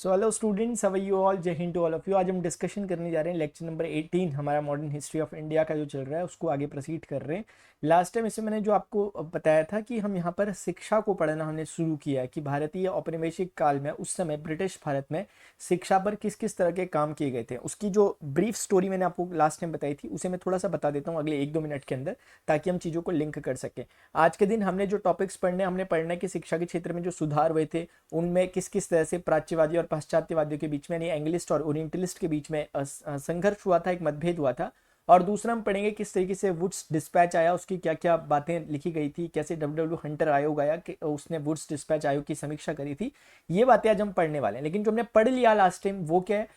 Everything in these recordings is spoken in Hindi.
So hello students, how are you all? Jai Hind to all of you. आज हम डिस्कशन करने जा रहे हैं लेक्चर नंबर 18, हमारा मॉडर्न हिस्ट्री ऑफ इंडिया का जो चल रहा है उसको आगे प्रोसीड कर रहे हैं। लास्ट टाइम इसमें मैंने जो आपको बताया था कि हम यहाँ पर शिक्षा को पढ़ना हमने शुरू किया है कि भारतीय औपनिवेशिक काल में उस समय ब्रिटिश भारत में शिक्षा पर किस किस तरह के काम किए गए थे। उसकी जो ब्रीफ स्टोरी मैंने आपको लास्ट टाइम बताई थी उसे मैं थोड़ा सा बता देता हूँ अगले 1-2 मिनट के अंदर, ताकि हम चीज़ों को लिंक कर सकें। आज के दिन हमने जो टॉपिक्स पढ़ने हमने पढ़ना है कि शिक्षा के क्षेत्र में जो सुधार हुए थे उनमें किस किस तरह से प्राच्यवादी और पाश्चात्यवादियों के बीच में यानी एंग्लिस्ट और ओरिएंटलिस्ट के बीच में संघर्ष हुआ था, एक मतभेद हुआ था। और दूसरा हम पढ़ेंगे किस तरीके से वुड्स डिस्पैच आया, उसकी क्या क्या बातें लिखी गई थी, कैसे डब्ल्यू हंटर आयोग आया कि उसने वुड्स डिस्पैच आयोग की समीक्षा करी थी। ये बातें आज हम पढ़ने वाले हैं। लेकिन जो हमने पढ़ लिया लास्ट टाइम वो क्या है?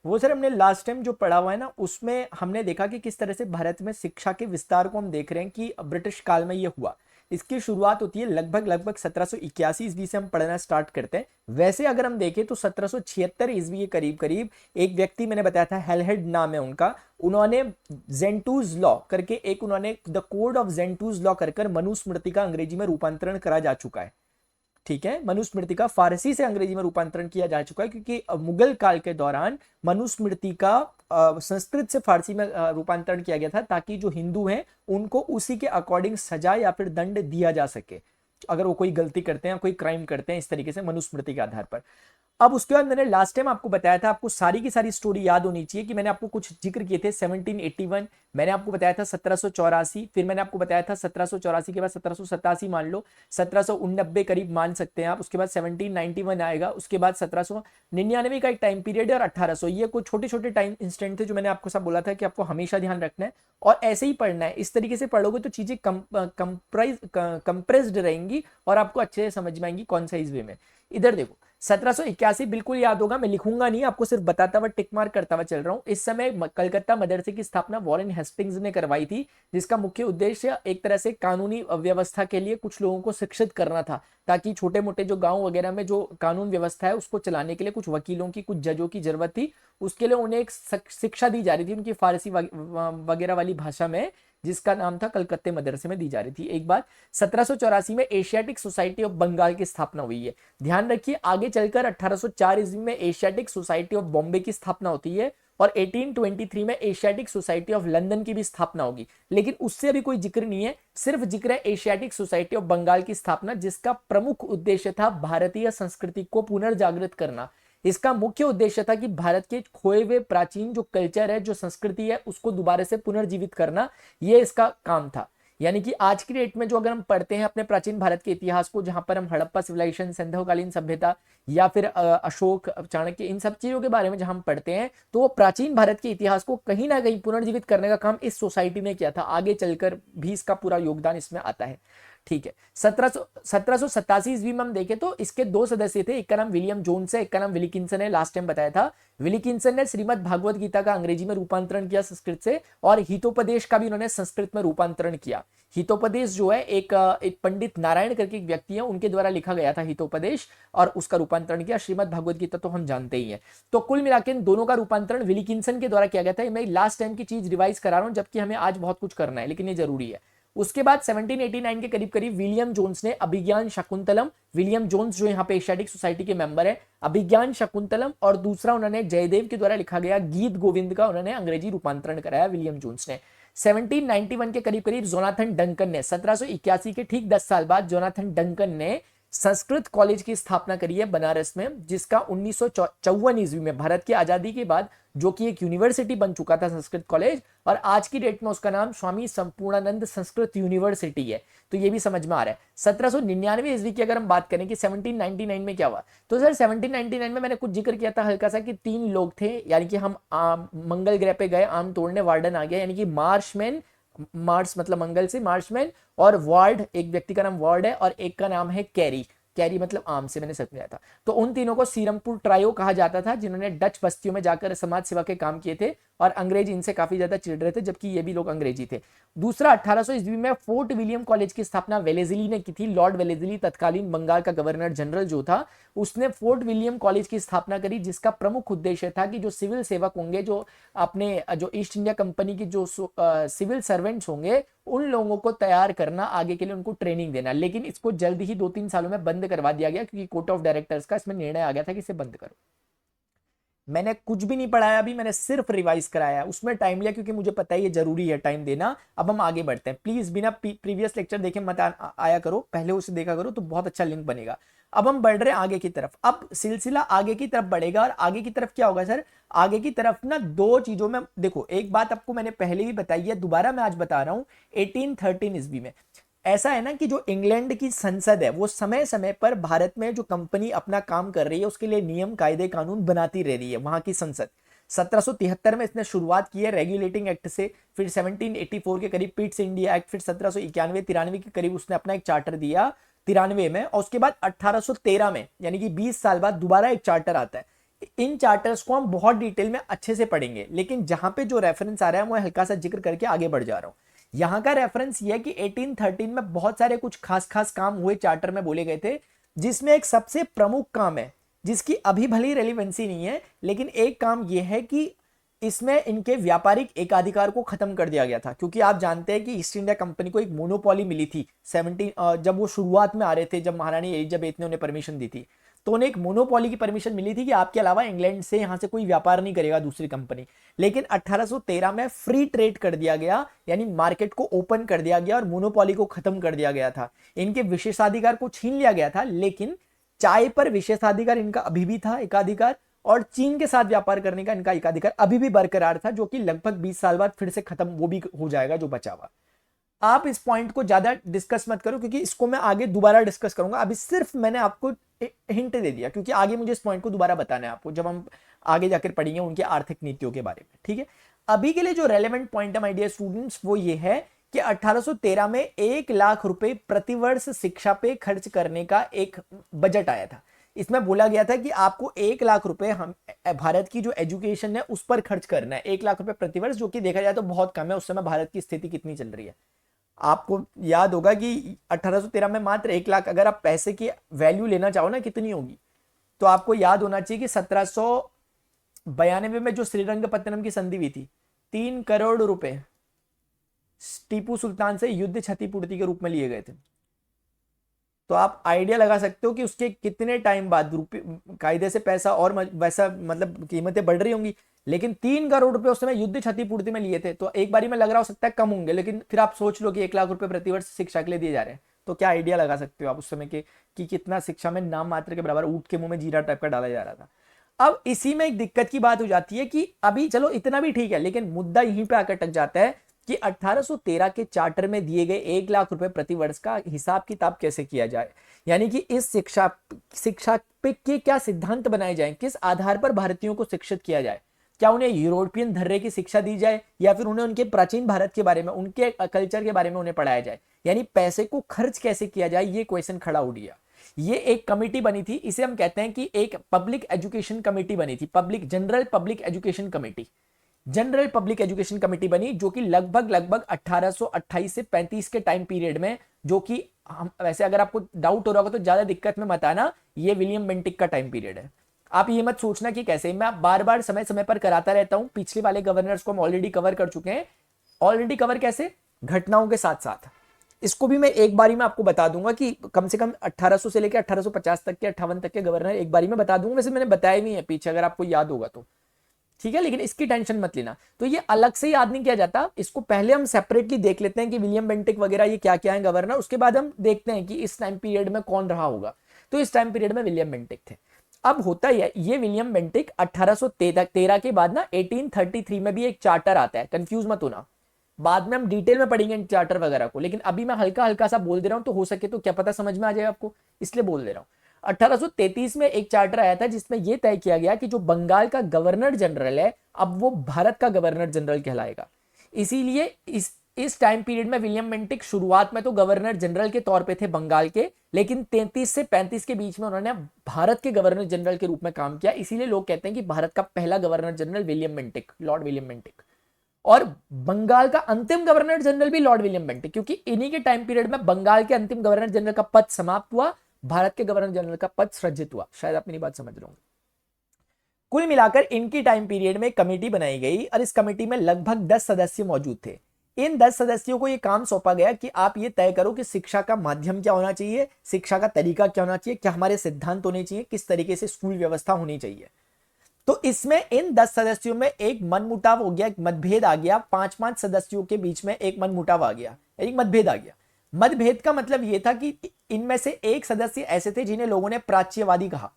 वो सर हमने लास्ट टाइम जो पढ़ा हुआ है ना उसमें हमने देखा कि किस तरह से भारत में शिक्षा के विस्तार को हम देख रहे हैं कि ब्रिटिश काल में ये हुआ। इसकी शुरुआत होती है लगभग 1781 ईस्वी से हम पढ़ना स्टार्ट करते हैं। वैसे अगर हम देखें तो 1776 ईस्वी के करीब करीब एक व्यक्ति मैंने बताया था, हेलहेड नाम है उनका, उन्होंने जेंटूज लॉ करके एक उन्होंने द कोड ऑफ जेंटूज लॉ कर मनुस्मृति का अंग्रेजी में रूपांतरण करा जा चुका है। ठीक है, मनुस्मृति का फारसी से अंग्रेजी में रूपांतरण किया जा चुका है क्योंकि मुगल काल के दौरान मनुस्मृति का संस्कृत से फारसी में रूपांतरण किया गया था ताकि जो हिंदू हैं उनको उसी के अकॉर्डिंग सजा या फिर दंड दिया जा सके अगर वो कोई गलती करते हैं, कोई क्राइम करते हैं, इस तरीके से मनुस्मृति के आधार पर। अब उसके बाद मैंने लास्ट टाइम आपको बताया था, आपको सारी की सारी स्टोरी याद होनी चाहिए कि मैंने आपको कुछ जिक्र किए थे। 1781 मैंने आपको बताया था, 1784 फिर मैंने आपको बताया था, 1784 के बाद 1787 मान लो, 1789 करीब मान सकते हैं आप। उसके बाद 1791 आएगा, उसके बाद 1799 का एक टाइम पीरियड है और 1800। ये कुछ छोटे छोटे टाइम इंस्टेंट थे जो मैंने आपको सब बोला था कि आपको हमेशा ध्यान रखना है और ऐसे ही पढ़ना है। इस तरीके से पढ़ोगे तो चीजें कंप्रेस्ड रहेंगी और आपको अच्छे से समझ में आएंगी कौन सा इस वे में। इधर देखो, 1781 बिल्कुल याद होगा, मैं लिखूंगा नहीं, आपको सिर्फ बताता हुआ टिक मार्क करता हुआ चल रहा हूं। इस समय कलकत्ता मदरसे की स्थापना वॉरेन हेस्टिंग्स ने करवाई थी, जिसका मुख्य उद्देश्य एक तरह से कानूनी व्यवस्था के लिए कुछ लोगों को शिक्षित करना था, ताकि छोटे मोटे जो गांव वगैरह में जो कानून व्यवस्था है उसको चलाने के लिए कुछ वकीलों की, कुछ जजों की जरूरत थी। उसके लिए उन्हें एक शिक्षा दी जा रही थी उनकी फारसी वगैरह वाली भाषा में, जिसका नाम था कलकत्ते मदरसे में दी जा रही थी। एक बात, 1784 में एशियाटिक सोसाइटी ऑफ बंगाल की स्थापना हुई है। ध्यान रखिए, आगे चलकर 1804 ईस्वी में एशियाटिक सोसाइटी ऑफ बॉम्बे की स्थापना होती है और 1823 में एशियाटिक सोसाइटी ऑफ लंदन की भी स्थापना होगी। लेकिन उससे अभी कोई जिक्र नहीं है, सिर्फ जिक्र है एशियाटिक सोसाइटी ऑफ बंगाल की स्थापना, जिसका प्रमुख उद्देश्य था भारतीय संस्कृति को पुनर्जागृत करना। इसका मुख्य उद्देश्य था कि भारत के खोए हुए प्राचीन जो कल्चर है, जो संस्कृति है, उसको दोबारा से पुनर्जीवित करना, यह इसका काम था। यानी कि आज की डेट में जो अगर हम पढ़ते हैं अपने प्राचीन भारत के इतिहास को, जहां पर हम हड़प्पा सिविलाइजेशन, सिंधुकालीन सभ्यता या फिर अशोक, चाणक्य, इन सब चीजों के बारे में जहां हम पढ़ते हैं, तो वो प्राचीन भारत के इतिहास को कहीं ना कहीं पुनर्जीवित करने का काम इस सोसाइटी ने किया था। आगे चलकर भी इसका पूरा योगदान इसमें आता है। ठीक है, 1787 ईस्वी में हम देखें तो इसके दो सदस्य थे, एक का नाम विलियम जोन्स है, एक का नाम विलिकिंसन है। लास्ट टाइम बताया था, विलिकिंसन ने श्रीमद् भागवत गीता का अंग्रेजी में रूपांतरण किया संस्कृत से, और हितोपदेश का भी उन्होंने संस्कृत में रूपांतरण किया। हितोपदेश जो है एक पंडित नारायण करके एक व्यक्ति है, उनके द्वारा लिखा गया था हितोपदेश, और उसका रूपांतरण किया। श्रीमद् भागवत गीता तो हम जानते ही हैं। तो कुल मिलाकर इन दोनों का रूपांतरण विलिकिंसन के द्वारा किया गया था। मैं लास्ट टाइम की चीज रिवाइज करा रहा हूं, जबकि हमें आज बहुत कुछ करना है, लेकिन ये जरूरी है। उसके बाद 1789 के करीब करीब विलियम जोन्स ने अभिज्ञान शकुंतलम, विलियम जोन्स जो यहाँ पे एशियाटिक सोसाइटी के मेंबर है, अभिज्ञान शकुंतलम, और दूसरा उन्होंने जयदेव के द्वारा लिखा गया गीत गोविंद का उन्होंने अंग्रेजी रूपांतरण कराया विलियम जोन्स ने। 1791 के करीब करीब जोनाथन डंकन ने, 1781 के ठीक 10 साल बाद जोनाथन डंकन ने संस्कृत कॉलेज की स्थापना करी है बनारस में, जिसका 1954 ईस्वी में भारत की आजादी के बाद, जो कि एक यूनिवर्सिटी बन चुका था संस्कृत कॉलेज, और आज की डेट में उसका नाम स्वामी संपूर्णानंद संस्कृत यूनिवर्सिटी है। तो ये भी समझ में आ रहा है। 1799 ईस्वी की अगर हम बात करें कि 1799 में क्या हुआ, तो सर 1799 में मैंने कुछ जिक्र किया था हल्का सा कि 3 लोग थे, यानी कि हम मंगल ग्रह पे गए, आम तोड़ने, वार्डन आ गया, यानी कि मार्शमैन, मार्स मतलब मंगल से, मार्शमैन, और वार्ड, एक व्यक्ति का नाम वार्ड है, और एक का नाम है कैरी, कैरी मतलब आम से, मैंने समझाया था। तो उन तीनों को सीरमपुर ट्रायो कहा जाता था, जिन्होंने डच बस्तियों में जाकर समाज सेवा के काम किए थे, और अंग्रेज इनसे काफी ज्यादा चिढ़ रहे थे, जबकि ये भी लोग अंग्रेजी थे। दूसरा, 1800 ईस्वी में फोर्ट विलियम कॉलेज की स्थापना वेलेजली ने की थी। लॉर्ड वेलेजली तत्कालीन बंगाल का गवर्नर जनरल जो था, उसने फोर्ट विलियम कॉलेज की स्थापना करी, जिसका प्रमुख उद्देश्य था कि जो सिविल सेवक होंगे, जो अपने जो ईस्ट इंडिया कंपनी की जो सिविल सर्वेंट्स होंगे, उन लोगों को तैयार करना, आगे के लिए उनको ट्रेनिंग देना। लेकिन इसको जल्द ही 2-3 सालों में बंद करवा दिया गया, क्योंकि कोर्ट ऑफ डायरेक्टर्स का इसमें निर्णय आ गया था कि इसे बंद करो। मैंने कुछ भी नहीं पढ़ाया अभी, मैंने सिर्फ रिवाइज कराया है, उसमें टाइम लिया क्योंकि मुझे पता है ये जरूरी है टाइम देना। अब हम आगे बढ़ते हैं, प्लीज बिना प्रीवियस लेक्चर देखे मत आया करो, पहले उसे देखा करो तो बहुत अच्छा लिंक बनेगा। अब हम बढ़ रहे हैं आगे की तरफ, अब सिलसिला आगे की तरफ बढ़ेगा, और आगे की तरफ क्या होगा सर, आगे की तरफ ना दो चीजों में देखो, एक बात आपको मैंने पहले भी बताई है, दोबारा मैं आज बता रहा हूं। 1813 ईस्वी में ऐसा है ना कि जो इंग्लैंड की संसद है वो समय समय पर भारत में जो कंपनी अपना काम कर रही है उसके लिए नियम कायदे कानून बनाती रह रही है, वहां की संसद। 1773 में इसने शुरुआत की है रेगुलेटिंग एक्ट से, फिर 1784 के करीब पिट्स इंडिया एक्ट, फिर 1791-93 के करीब उसने अपना एक चार्टर दिया 93 में, और उसके बाद 1813 में यानी कि 20 साल बाद दोबारा एक चार्टर आता है। इन चार्टर्स को हम बहुत डिटेल में अच्छे से पढ़ेंगे, लेकिन जहां पे जो रेफरेंस आ रहा है वो हल्का सा जिक्र करके आगे बढ़ जा रहा हूं। यहां का रेफरेंस ये है कि 1813 में बहुत सारे कुछ खास खास काम हुए चार्टर में बोले गए थे, जिसमें एक सबसे प्रमुख काम है जिसकी अभी भली रेलिवेंसी नहीं है, लेकिन एक काम यह है कि इसमें इनके व्यापारिक एकाधिकार को खत्म कर दिया गया था, क्योंकि आप जानते हैं कि ईस्ट इंडिया कंपनी को एक मोनोपोली मिली थी 17 जब वो शुरुआत में आ रहे थे, जब महारानी एलिजाबेथ ने उन्हें परमिशन दी थी, तो उन्हें एक मोनोपोली की परमिशन मिली थी कि आपके अलावा इंग्लैंड से यहां से कोई व्यापार नहीं करेगा दूसरी कंपनी। लेकिन 1813 में फ्री ट्रेड कर दिया गया, यानी मार्केट को ओपन कर दिया गया और मोनोपोली को खत्म कर दिया गया था। इनके विशेषाधिकार को छीन लिया गया था, लेकिन चाय पर विशेषाधिकार इनका अभी भी था, एकाधिकार, और चीन के साथ व्यापार करने का इनका एकाधिकार अभी भी बरकरार था, जो कि लगभग 20 साल बाद फिर से खत्म वो भी हो जाएगा जो बचा हुआ। आप इस पॉइंट को ज्यादा डिस्कस मत करो, क्योंकि इसको मैं आगे दोबारा डिस्कस करूंगा, अभी सिर्फ मैंने आपको हिंट दे दिया, क्योंकि आगे मुझे इस पॉइंट को दोबारा बताना है आपको जब हम आगे जाकर पढ़ेंगे उनके आर्थिक नीतियों के बारे में, ठीक है। अभी के लिए जो रेलेवेंट पॉइंट है माय डियर स्टूडेंट्स वो ये है कि 1813 में 1 लाख रुपए प्रतिवर्ष शिक्षा पे खर्च करने का एक बजट आया था। इसमें बोला गया था कि आपको 1 लाख रुपए हम भारत की जो एजुकेशन है उस पर खर्च करना है, 1 लाख रुपए प्रतिवर्ष, जो कि देखा जाए तो बहुत कम है, उस समय भारत की स्थिति कितनी चल रही है। आपको याद होगा कि 1813 में मात्र 1 लाख, अगर आप पैसे की वैल्यू लेना चाहो ना कितनी होगी, तो आपको याद होना चाहिए कि 1792 में जो श्रीरंगपत्तनम की संधि हुई थी, 3 करोड़ रुपए टीपू सुल्तान से युद्ध क्षतिपूर्ति के रूप में लिए गए थे। तो आप आइडिया लगा सकते हो कि उसके कितने टाइम बाद कायदे से पैसा और वैसा मतलब कीमतें बढ़ रही होंगी, लेकिन 3 करोड़ रुपए उस समय युद्ध क्षतिपूर्ति में लिए थे। तो एक बारी में लग रहा हो सकता है कम होंगे, लेकिन फिर आप सोच लो कि 1 लाख रुपए प्रतिवर्ष शिक्षा के लिए दिए जा रहे हैं, तो क्या आइडिया लगा सकते हो आप उस समय के कि कितना शिक्षा में नाम मात्र के बराबर ऊंट के मुंह में जीरा टाइप का डाला जा रहा था। अब इसी में एक दिक्कत की बात हो जाती है कि अभी चलो इतना भी ठीक है, लेकिन मुद्दा यहीं पे आकर अटक जाता है कि 1813 के चार्टर में दिए गए 1 लाख रुपए प्रतिवर्ष का हिसाब किताब कैसे किया जाए, यानी कि इस शिक्षा पे के क्या सिद्धांत बनाए जाएं, किस आधार पर भारतीयों को शिक्षित किया जाए। क्या उन्हें यूरोपियन धर्रे की शिक्षा दी जाए, या फिर उन्हें उनके प्राचीन भारत के बारे में, उनके कल्चर के बारे में उन्हें पढ़ाया जाए, यानी पैसे को खर्च कैसे किया जाए, ये क्वेश्चन खड़ा उठ गया। ये एक कमेटी बनी थी, इसे हम कहते हैं कि एक पब्लिक एजुकेशन कमेटी बनी थी, general public education committee, general public education committee बनी, जो कि लगभग 1828 से 35 के टाइम पीरियड में, जो कि हम वैसे अगर आपको डाउट हो रहा होगा तो ज्यादा दिक्कत में मत आना, ये विलियम बेंटिक का टाइम पीरियड है। आप ये मत सोचना कि कैसे, मैं बार बार समय समय पर कराता रहता हूं, पिछले वाले गवर्नर्स को हम ऑलरेडी कवर कर चुके हैं। ऑलरेडी कवर कैसे, घटनाओं के साथ साथ, इसको भी मैं एक बारी में आपको बता दूंगा कि कम से कम 1800 से लेकर 1850 तक के 58 तक के गवर्नर एक बारी में बता दूंगा, वैसे मैंने बताया भी है पीछे अगर आपको याद होगा तो, ठीक है, लेकिन इसकी टेंशन मत लेना। तो ये अलग से याद नहीं किया जाता, इसको पहले हम सेपरेटली देख लेते हैं कि विलियम बेंटिक वगैरह ये क्या क्या है गवर्नर, उसके बाद हम देखते हैं कि इस टाइम पीरियड में कौन रहा होगा। तो इस टाइम पीरियड में विलियम बेंटिक थे। अब होता है ये विलियम बेंटिक 1813 के बाद ना 1833 में भी एक चार्टर आता है, कंफ्यूज मत होना, बाद में हम डिटेल में पढ़ेंगे इन चार्टर वगैरह को, लेकिन अभी मैं हल्का हल्का सा बोल दे रहा हूं, तो हो सके तो क्या पता समझ में आ जाए आपको, इसलिए बोल दे रहा हूं। 1833 में एक चार्टर आया था जिसमें यह तय किया गया कि जो बंगाल का गवर्नर जनरल है अब वो भारत का गवर्नर जनरल कहलाएगा। इसीलिए इस टाइम पीरियड में विलियम बेंटिक शुरुआत में तो गवर्नर जनरल के तौर पे थे बंगाल के, लेकिन 33 से 35 के बीच में उन्होंने भारत के गवर्नर जनरल के रूप में काम किया। इसीलिए लोग कहते हैं कि भारत का पहला governor general William Bentinck, Lord William Bentinck, और बंगाल का अंतिम गवर्नर जनरल भी लॉर्ड विलियम बेंटिक, क्योंकि इन्हीं के टाइम पीरियड में बंगाल के अंतिम गवर्नर जनरल का पद समाप्त हुआ, भारत के गवर्नर जनरल का पद सृजित हुआ। शायद आप मेरी बात समझ रहे होंगे। कुल मिलाकर इनकी टाइम पीरियड में कमेटी बनाई गई और इस कमेटी में लगभग 10 सदस्य मौजूद थे। इन 10 सदस्यों को यह काम सौंपा गया कि आप ये तय करो कि शिक्षा का माध्यम क्या होना चाहिए, शिक्षा का तरीका क्या होना चाहिए, क्या हमारे सिद्धांत होने चाहिए, किस तरीके से स्कूल व्यवस्था होनी चाहिए। तो इसमें इन 10 सदस्यों में एक मनमुटाव हो गया, एक मतभेद आ गया, 5-5 सदस्यों के बीच में एक मनमुटाव आ गया, एक मतभेद आ गया। मतभेद का मतलब यह था कि इनमें से एक सदस्य ऐसे थे जिन्हें लोगों ने प्राच्यवादी कहा।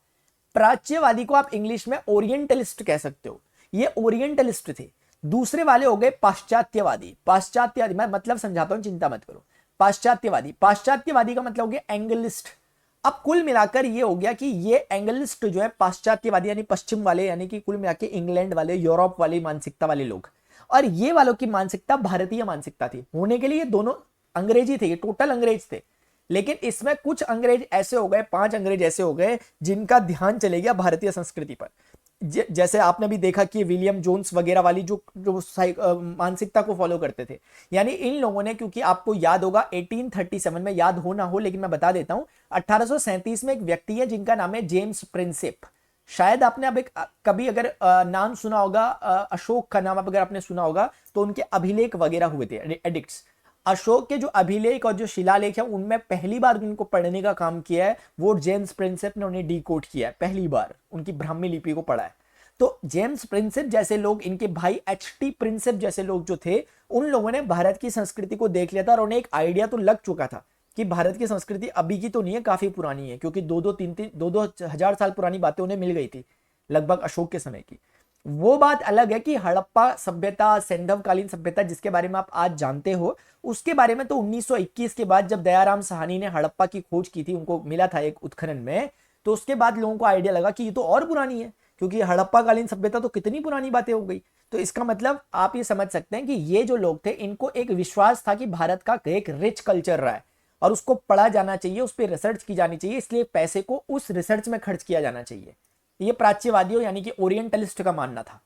प्राच्यवादी को आप इंग्लिश में ओरिएंटलिस्ट कह सकते हो, ये ओरिएंटलिस्ट थे। दूसरे वाले हो गए पाश्चात्यवादी। पाश्चात्यवादी मैं मतलब समझाता हूं, चिंता मत करो। पाश्चात्यवादी, पाश्चात्यवादी का मतलब हो गया एंगलिस्ट। अब कुल मिलाकर ये हो गया कि ये एंगलिस्ट जो है पाश्चात्यवादी यानी पश्चिम वाले, यानी कि कुल मिलाकर इंग्लैंड वाले, यूरोप वाली मानसिकता वाले लोग। और ये वालों की मानसिकता भारतीय मानसिकता थी। होने के लिए दोनों अंग्रेजी थे, ये टोटल अंग्रेज थे। लेकिन इसमें कुछ अंग्रेज ऐसे हो गए, 5 अंग्रेज ऐसे हो गए जिनका ध्यान चले गया भारतीय संस्कृति पर। जैसे आपने भी देखा कि विलियम जोन्स वगैरह वाली जो मानसिकता को फॉलो करते थे। यानी इन लोगों ने, क्योंकि आपको याद होगा 1837 में, याद हो ना हो लेकिन मैं बता देता हूं, 1837 में एक व्यक्ति है जिनका नाम है जेम्स प्रिंसेप। शायद आपने अब एक कभी अगर नाम सुना होगा, अशोक का नाम अगर आपने सुना होगा तो उनके अभिलेख वगैरह हुए थे, एडिक्ट्स। अशोक के जो अभिलेख और जो शिलालेख है उनमें पहली बार उनको पढ़ने का काम किया है वो जेम्स प्रिंसेप ने, उन्हें डिकोड किया है पहली बार, उनकी ब्राह्मी लिपि को पढ़ा है। तो जेम्स प्रिंसेप जैसे लोग, इनके भाई एचटी प्रिंसेप जैसे लोग जो थे, उन लोगों ने भारत की संस्कृति को देख लिया था और उन्हें एक आइडिया तो लग चुका था कि भारत की संस्कृति अभी की तो नहीं है, काफी पुरानी है, क्योंकि 2-2 हजार साल पुरानी बातें उन्हें मिल गई थी लगभग अशोक के समय की। वो बात अलग है कि हड़प्पा सभ्यता, सैंधव कालीन सभ्यता जिसके बारे में आप आज जानते हो, उसके बारे में तो 1921 के बाद जब दयाराम साहनी ने हड़प्पा की खोज की थी, उनको मिला था एक उत्खनन में, तो उसके बाद लोगों को आइडिया लगा कि ये तो और पुरानी है, क्योंकि हड़प्पा कालीन सभ्यता तो कितनी पुरानी बातें हो गई। तो इसका मतलब आप ये समझ सकते हैं कि ये जो लोग थे, इनको एक विश्वास था कि भारत का एक रिच कल्चर रहा है और उसको पढ़ा जाना चाहिए, उस पर रिसर्च की जानी चाहिए, इसलिए पैसे को उस रिसर्च में खर्च किया जाना चाहिए। ये प्राच्यवादियों यानी कि ओरिएंटलिस्ट का मानना था।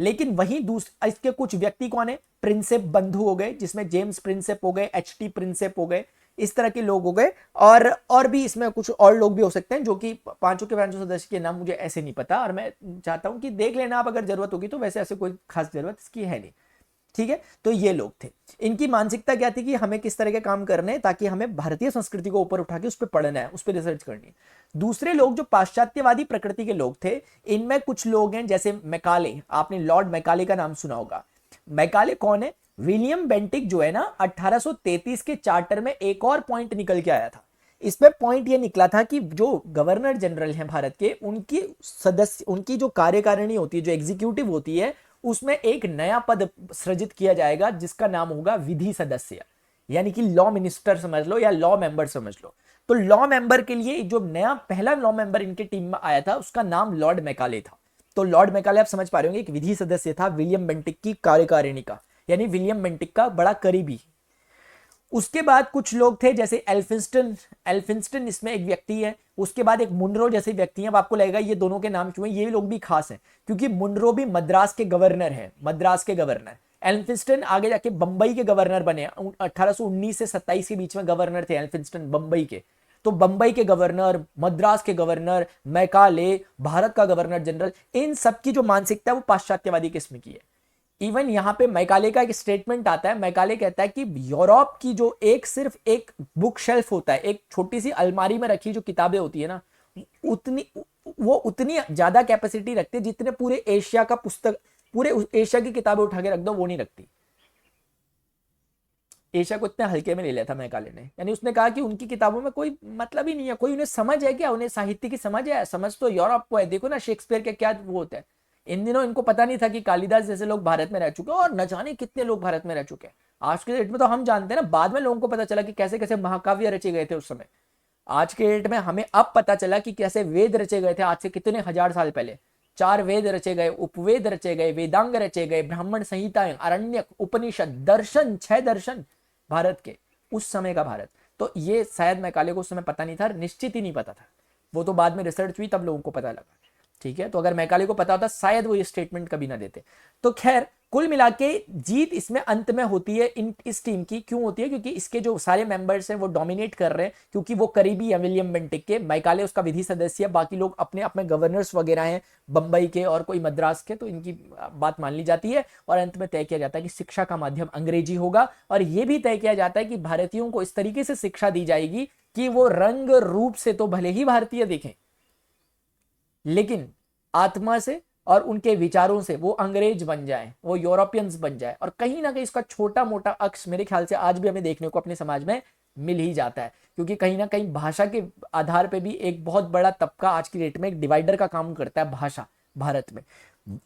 लेकिन वहीं इसके कुछ व्यक्ति कौन है, प्रिंसेप बंधु हो गए, जिसमें जेम्स प्रिंसेप हो गए, एचटी प्रिंसेप हो गए, इस तरह के लोग हो गए। और भी इसमें कुछ और लोग भी हो सकते हैं, जो कि पांचों के पांचों सदस्य के नाम मुझे ऐसे नहीं पता, और मैं चाहता हूं कि देख लेना आप अगर जरूरत होगी तो। वैसे ऐसे कोई खास जरूरत इसकी है नहीं, ठीक है। तो ये लोग थे, इनकी मानसिकता क्या थी कि हमें किस तरह के काम करने हैं ताकि हमें भारतीय संस्कृति को ऊपर उठा के उस पर पढ़ना है, उस पर रिसर्च करनी है। दूसरे लोग जो पाश्चात्यवादी प्रकृति के लोग थे, इनमें कुछ लोग हैं जैसे मैकाले, आपने लॉर्ड मैकाले का नाम सुना होगा। मैकाले कौन है, विलियम बेंटिक जो है ना, 1833 के चार्टर में एक और पॉइंट निकल के आया था। इसमें पॉइंट ये निकला था कि जो गवर्नर जनरल हैं भारत के, उनकी सदस्य, उनकी जो कार्यकारिणी होती है, जो एग्जीक्यूटिव होती है, उसमें एक नया पद सृजित किया जाएगा जिसका नाम होगा विधि सदस्य, यानी कि लॉ मिनिस्टर समझ लो या लॉ मेंबर समझ लो। तो लॉ मेंबर के लिए जो नया पहला लॉ मेंबर इनके टीम में आया था उसका नाम लॉर्ड मैकाले था। तो लॉर्ड मैकाले आप समझ पा रहे होंगे एक विधि सदस्य था विलियम बेंटिक की कार्यकारिणी का, यानी विलियम बेंटिक का बड़ा करीबी। उसके बाद कुछ लोग थे जैसे एल्फिंस्टन, एल्फिंस्टन इसमें एक व्यक्ति है। उसके बाद एक मुनरो जैसे व्यक्ति हैं। अब आपको लगेगा ये दोनों के नाम क्यों हैं, ये लोग भी खास हैं क्योंकि मुनरो भी मद्रास के गवर्नर हैं, मद्रास के गवर्नर। एल्फिंस्टन आगे जाके बंबई के गवर्नर बने, 1819 से 27 के बीच में गवर्नर थे एल्फिंस्टन बंबई के। तो बंबई के गवर्नर, मद्रास के गवर्नर, मैकाले भारत का गवर्नर जनरल, इन सब की जो मानसिकता है वो पाश्चात्यवादी किस्म की है। इवन यहां पे मैकाले का एक स्टेटमेंट आता है, मैकाले कहता है कि यूरोप की जो सिर्फ एक बुक शेल्फ होता है, एक छोटी सी अलमारी में रखी जो किताबें होती है ना, उतनी ज्यादा कैपेसिटी रखती है जितने पूरे एशिया का पुस्तक, पूरे एशिया की किताबें उठा के रख दो वो नहीं रखती। एशिया को इतने हल्के में ले लिया था मैकाले ने, यानी उसने कहा कि उनकी किताबों में कोई मतलब ही नहीं है, कोई उन्हें समझ है क्या, उन्हें साहित्य की समझ है, समझ तो यूरोप को है। देखो ना शेक्सपियर के क्या वो होता है। इन दिनों इनको पता नहीं था कि कालिदास जैसे लोग भारत में रह चुके हैं और न जाने कितने लोग भारत में रह चुके हैं। आज के डेट में तो हम जानते हैं ना, बाद में लोगों को पता चला कि कैसे कैसे महाकाव्य रचे गए थे उस समय। आज के डेट में हमें अब पता चला कि कैसे वेद रचे गए थे आज से कितने हजार साल पहले। 4 वेद रचे गए, उपवेद रचे गए, वेदांग रचे गए, ब्राह्मण संहिताएं, अरण्यक, उपनिषद, दर्शन, 6 दर्शन भारत के, उस समय का भारत। तो ये शायद मैकाले को उस समय पता नहीं था, निश्चित ही नहीं पता था। वो तो बाद में रिसर्च हुई तब लोगों को पता लगा, ठीक है। तो अगर मैकाले को पता होता शायद वो ये स्टेटमेंट कभी ना देते। तो खैर कुल मिला के जीत इसमें अंत में होती है इस टीम की। क्यों होती है? क्योंकि इसके जो सारे मेंबर्स हैं वो डोमिनेट कर रहे हैं, क्योंकि वो करीबी है विलियम बेंटिक के। मैकाले उसका विधि सदस्य है, बाकी लोग अपने अपने गवर्नर्स वगैरह हैं बंबई के और कोई मद्रास के, तो इनकी बात मान ली जाती है। और अंत में तय किया जाता है कि शिक्षा का माध्यम अंग्रेजी होगा, और यह भी तय किया जाता है कि भारतीयों को इस तरीके से शिक्षा दी जाएगी कि वो रंग रूप से तो भले ही भारतीय दिखें, लेकिन आत्मा से और उनके विचारों से वो अंग्रेज बन जाए, वो यूरोपियंस बन जाए। और कहीं ना कहीं इसका छोटा मोटा अक्ष मेरे ख्याल से आज भी हमें देखने को अपने समाज में मिल ही जाता है, क्योंकि कहीं ना कहीं भाषा के आधार पे भी एक बहुत बड़ा तबका आज की डेट में एक डिवाइडर का काम करता है भाषा भारत में।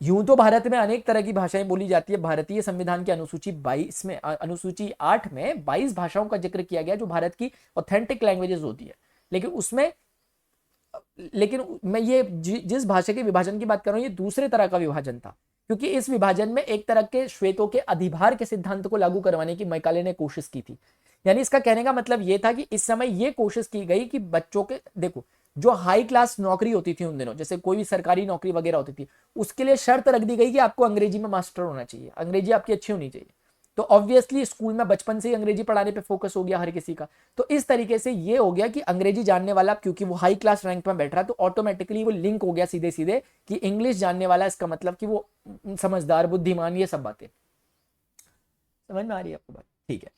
यूं तो भारत में अनेक तरह की भाषाएं बोली जाती है। भारतीय संविधान की अनुसूची 22 में, अनुसूची 8 में 22 भाषाओं का जिक्र किया गया जो भारत की ऑथेंटिक लैंग्वेजेस होती है। लेकिन मैं ये जिस भाषा के विभाजन की बात कर रहा हूं ये दूसरे तरह का विभाजन था, क्योंकि इस विभाजन में एक तरह के श्वेतों के अधिभार के सिद्धांत को लागू करवाने की मैकाले ने कोशिश की थी। यानी इसका कहने का मतलब ये था कि इस समय ये कोशिश की गई कि बच्चों के, देखो जो हाई क्लास नौकरी होती थी उन दिनों, जैसे कोई भी सरकारी नौकरी वगैरह होती थी, उसके लिए शर्त रख दी गई कि आपको अंग्रेजी में मास्टर होना चाहिए, अंग्रेजी आपकी अच्छी होनी चाहिए। तो ऑब्वियसली स्कूल में बचपन से ही अंग्रेजी पढ़ाने पे फोकस हो गया हर किसी का। तो इस तरीके से ये हो गया कि अंग्रेजी जानने वाला, क्योंकि वो हाई क्लास रैंक में बैठ रहा है, तो ऑटोमेटिकली वो लिंक हो गया सीधे सीधे कि इंग्लिश जानने वाला, इसका मतलब कि वो समझदार, बुद्धिमान, ये सब बातें समझ में आ रही है आपको बात? ठीक है,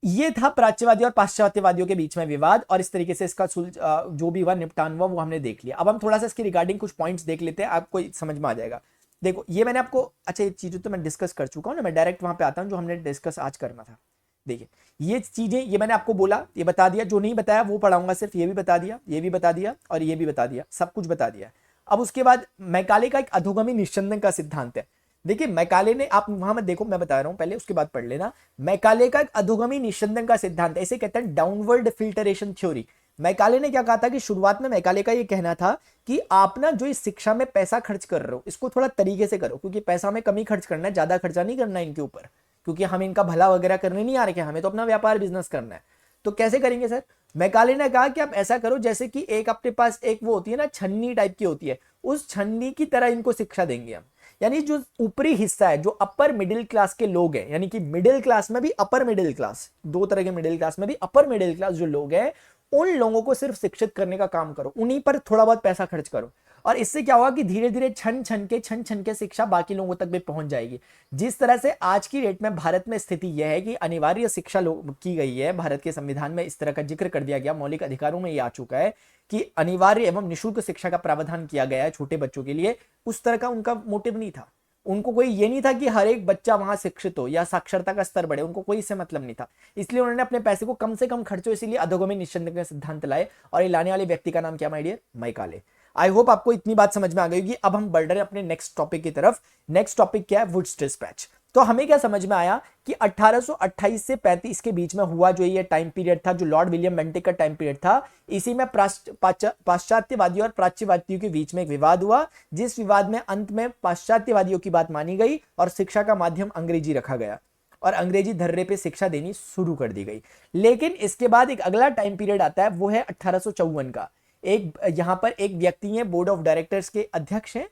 ये था प्राच्यवादी और पाश्चात्यवादियों के बीच में विवाद, और इस तरीके से इसका जो भी हुआ, निपटान हुआ, वो हमने देख लिया। अब हम थोड़ा सा इसके रिगार्डिंग कुछ पॉइंट्स देख लेते हैं, आपको समझ में आ जाएगा। देखो ये मैंने आपको, अच्छा ये चीजें तो मैं डिस्कस कर चुका हूं ना, मैं डायरेक्ट वहां पे आता हूं जो हमने डिस्कस आज करना था। देखिए ये चीजें, ये मैंने आपको बोला, ये बता दिया, जो नहीं बताया वो पढ़ाऊंगा सिर्फ, ये भी बता दिया, ये भी बता दिया, और ये भी बता दिया, सब कुछ बता दिया। अब उसके बाद मैकाले का एक अधोगामी निस्संदन का सिद्धांत है। देखिए मैकाले ने, आप वहां में देखो, मैं बता रहा हूं पहले, उसके बाद पढ़ लेना। मैकाले का एक अधोगामी निस्संदन का सिद्धांत, ऐसे कहते हैं डाउनवर्ड फिल्टरेशन थ्योरी। मैकाले ने क्या कहा था कि शुरुआत में मैकाले का ये कहना था कि आप ना जो इस शिक्षा में पैसा खर्च कर रहे हो इसको थोड़ा तरीके से करो, क्योंकि पैसा में कम ही खर्च करना है, ज्यादा खर्चा नहीं करना है इनके ऊपर, क्योंकि हम इनका भला वगैरह करने नहीं आ रहे, हमें तो अपना व्यापार बिजनेस करना है। तो कैसे करेंगे सर? मैकाले ने कहा कि आप ऐसा करो जैसे कि एक अपने पास एक वो होती है ना, छन्नी टाइप की होती है, उस छन्नी की तरह इनको शिक्षा देंगे हम। यानी जो ऊपरी हिस्सा है, जो अपर मिडिल क्लास के लोग हैं, यानी कि मिडिल क्लास में भी अपर मिडिल क्लास, दो तरह के मिडिल क्लास में भी अपर मिडिल क्लास जो लोग हैं, उन लोगों को सिर्फ शिक्षित करने का काम करो, उन्हीं पर थोड़ा बहुत पैसा खर्च करो। और इससे क्या होगा कि धीरे धीरे छन छन के शिक्षा बाकी लोगों तक भी पहुंच जाएगी। जिस तरह से आज की डेट में भारत में स्थिति यह है कि अनिवार्य शिक्षा की गई है, भारत के संविधान में इस तरह का जिक्र कर दिया गया, मौलिक अधिकारों में यह आ चुका है कि अनिवार्य एवं निःशुल्क शिक्षा का प्रावधान किया गया है छोटे बच्चों के लिए। उस तरह का उनका मोटिव नहीं था, उनको कोई ये नहीं था कि हर एक बच्चा वहां शिक्षित हो या साक्षरता का स्तर बढ़े, उनको कोई इससे मतलब नहीं था। इसलिए उन्होंने अपने पैसे को कम से कम खर्चो, इसीलिए अधोगामी निस्संदन का सिद्धांत लाए, और ये लाने वाले व्यक्ति का नाम क्या my dear? Macaulay. I hope आपको इतनी बात समझ में आ गई होगी। अब हम बढ़ रहे हैं अपने नेक्स्ट टॉपिक की तरफ। नेक्स्ट टॉपिक क्या है? Wood's despatch. तो हमें क्या समझ में आया कि 1828 से 35 के बीच में हुआ जो ये टाइम पीरियड था, जो लॉर्ड विलियम बेंटिक का टाइम पीरियड था, इसी में पाश्चात्यवादियों और प्राच्यवादियों के बीच में एक विवाद हुआ, जिस विवाद में अंत में पाश्चात्यवादियों की बात मानी गई और शिक्षा का माध्यम अंग्रेजी रखा गया और अंग्रेजी धर्रे पे शिक्षा देनी शुरू कर दी गई। लेकिन इसके बाद एक अगला टाइम पीरियड आता है, वो है 1854 का। एक यहां पर एक व्यक्ति है, बोर्ड ऑफ डायरेक्टर्स के अध्यक्ष हैं,